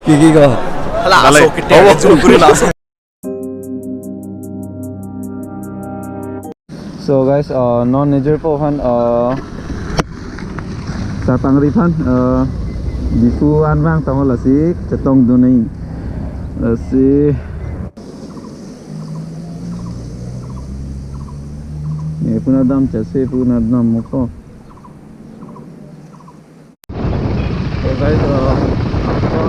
기기가 langsung kita juru langsung. So guys, non nature po kan sa pangripan bifuan bang tamo lasik cetong dunay lasi ये पुनादम चसे पुनादम मुको तो guys आपको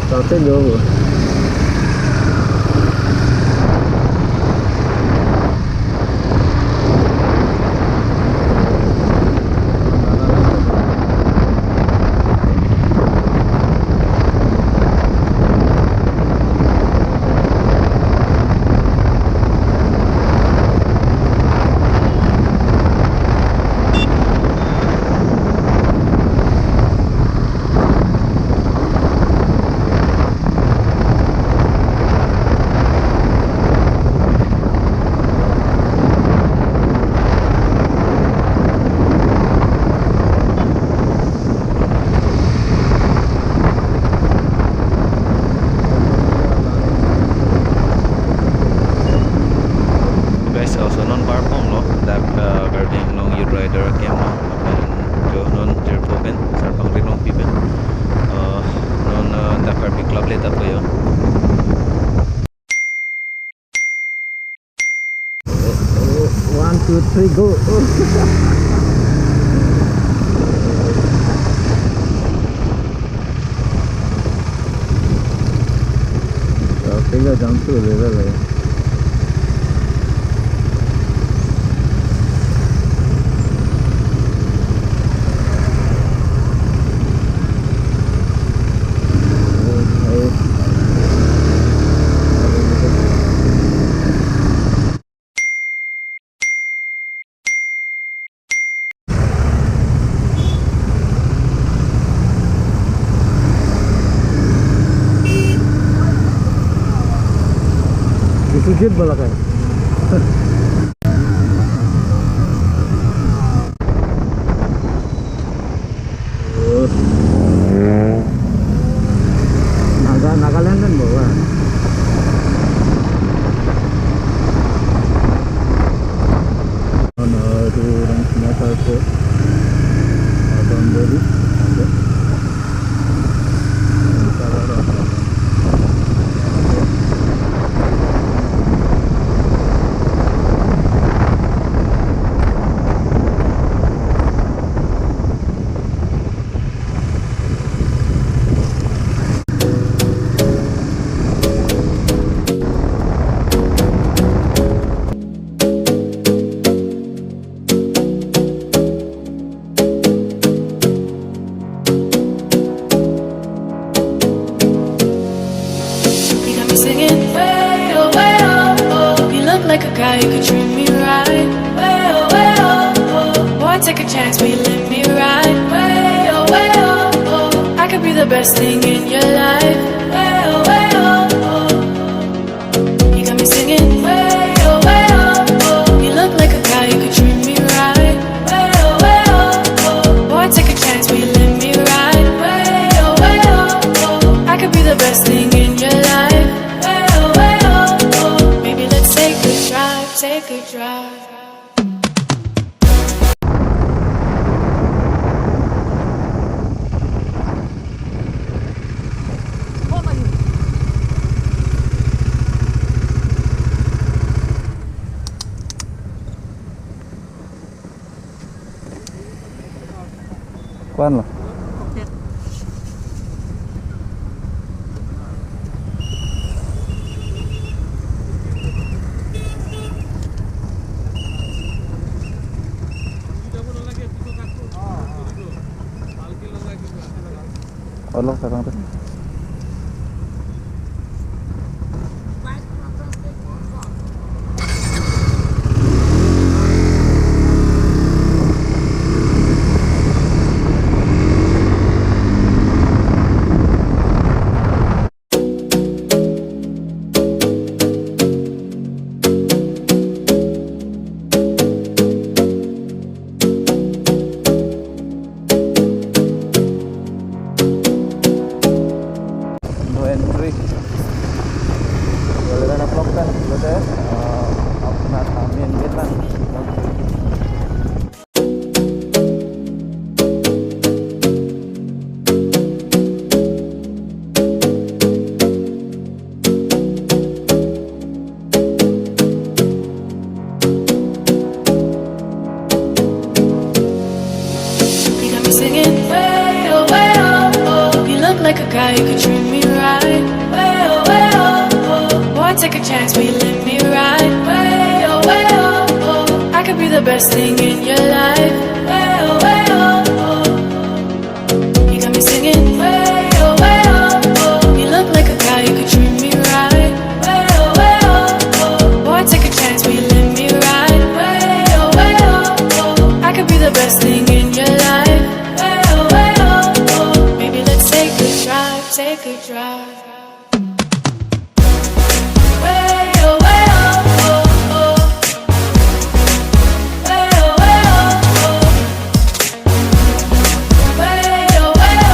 Sate dulu. One, two, three, go. Tinggal jam tu level lah. Sujud balakan. Nagaland kan bawa. Itu orang semua salpo. Abang beri. Singing way oh, oh. You look like a guy who could treat me right. Way oh, oh. Boy, take a chance, will you let me ride? Way oh, oh. I could be the best thing in your life. Way oh, oh. You got me singing way oh, oh. You look like a guy who could treat me right. Way oh. Boy, take a chance, will you let me ride? Way oh. I could be the best thing in your life. Take a drive. Kuan lah. Allah sekarang tuh. singing way oh, oh. You look like a guy who could treat me right. Way oh, oh. Boy, take a chance, will you let me ride? Way oh, oh. I could be the best thing in your life. Way oh, oh. You got me singing way oh, oh. You look like a guy who could treat me right. Way oh, oh. Boy, take a chance, will you let me ride? Way oh, oh. I could be the best thing in your life. Way oh, oh. Maybe let's take a drive, take a drive. Way oh, oh. Way oh, oh. Way oh, oh. Way oh, oh. Way oh,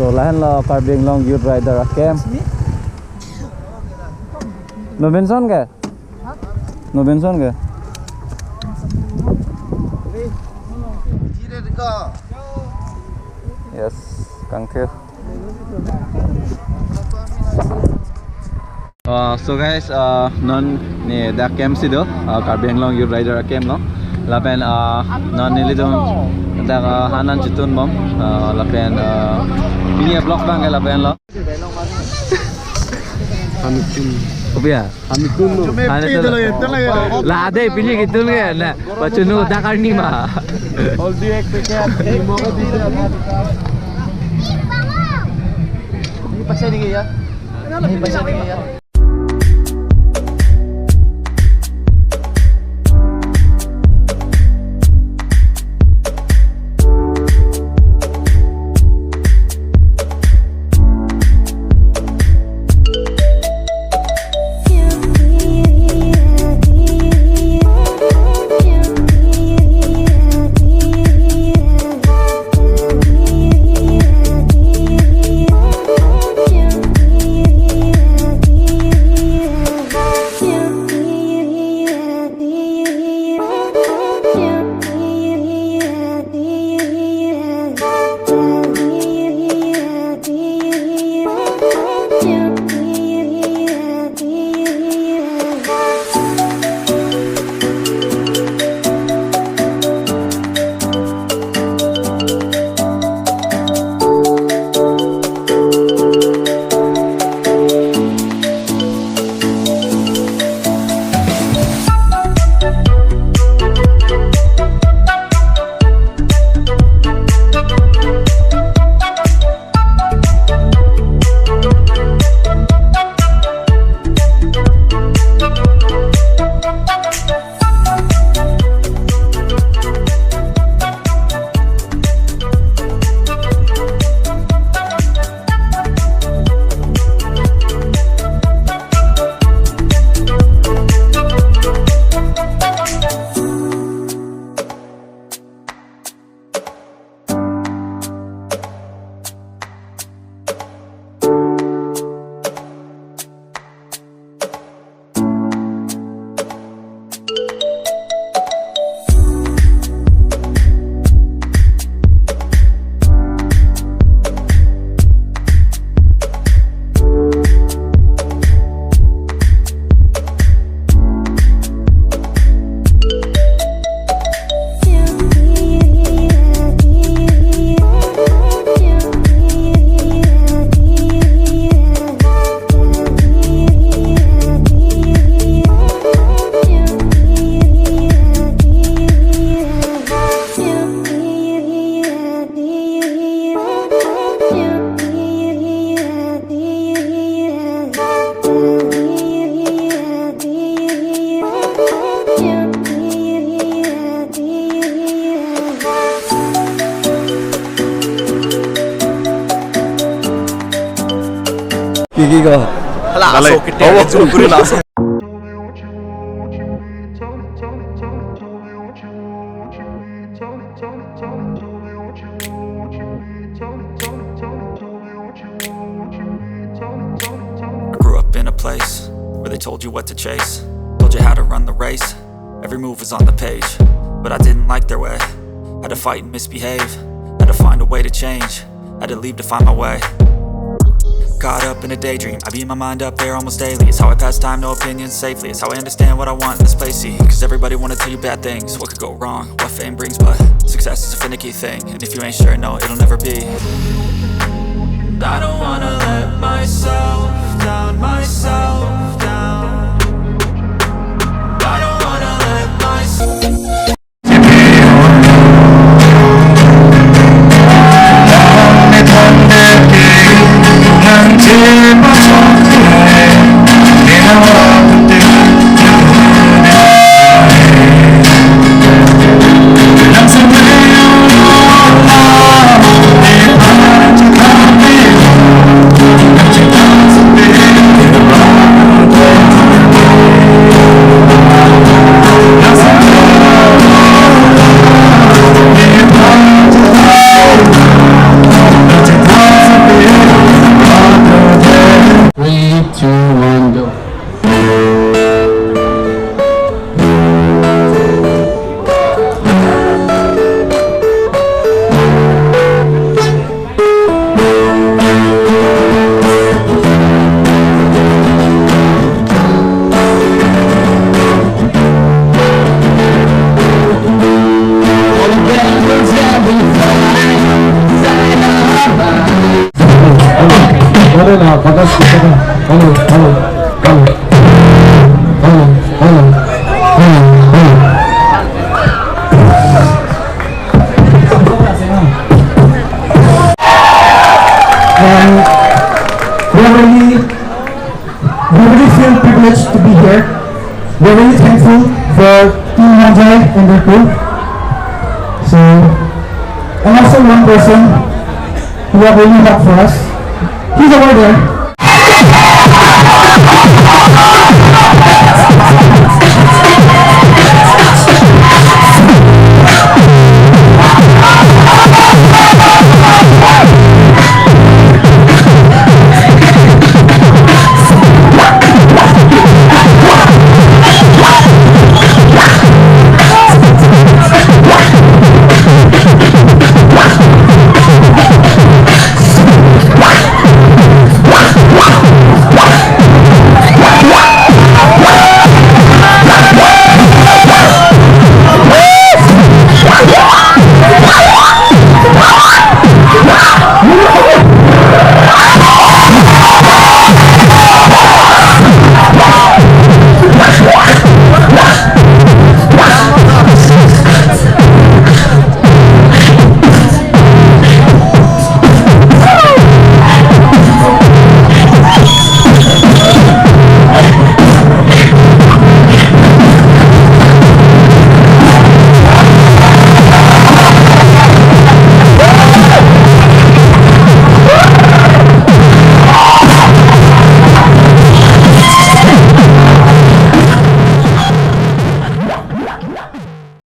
So lahan lo Carbon Long Youth Rider Camp. No Benson ke? No Benson ke? Yes, Kangkir. So guys, non ni dah camp sido Carbon Long Youth Rider Camp no. Lapen non ni lidon dah hanan jutun bom. Lapen ini blog bang lapen lo. Kopia. Lah ada pilih gitu kan. Nah, bacunu dah karni mah. All the expected. Ini pasal ni ya. Ini pasal ni ya. Gigi ko. Hala, so kita zoom kuri langsung. place where they told you what to chase, told you how to run the race. Every move was on the page, but I didn't like their way. Had to fight and misbehave, had to find a way to change, had to leave to find my way. Caught up in a daydream, I beat my mind up there almost daily. It's how I pass time, no opinions safely. It's how I understand what I want in this place, see. Cause everybody wanna tell you bad things, what could go wrong, what fame brings. But success is a finicky thing, and if you ain't sure, no, it'll never be. I don't wanna let myself down, myself down. I don't wanna let myself. We really feel privileged to be here. We're really thankful for Team Manjai and their crew. So, and also one person who have really helped for us. He's over there.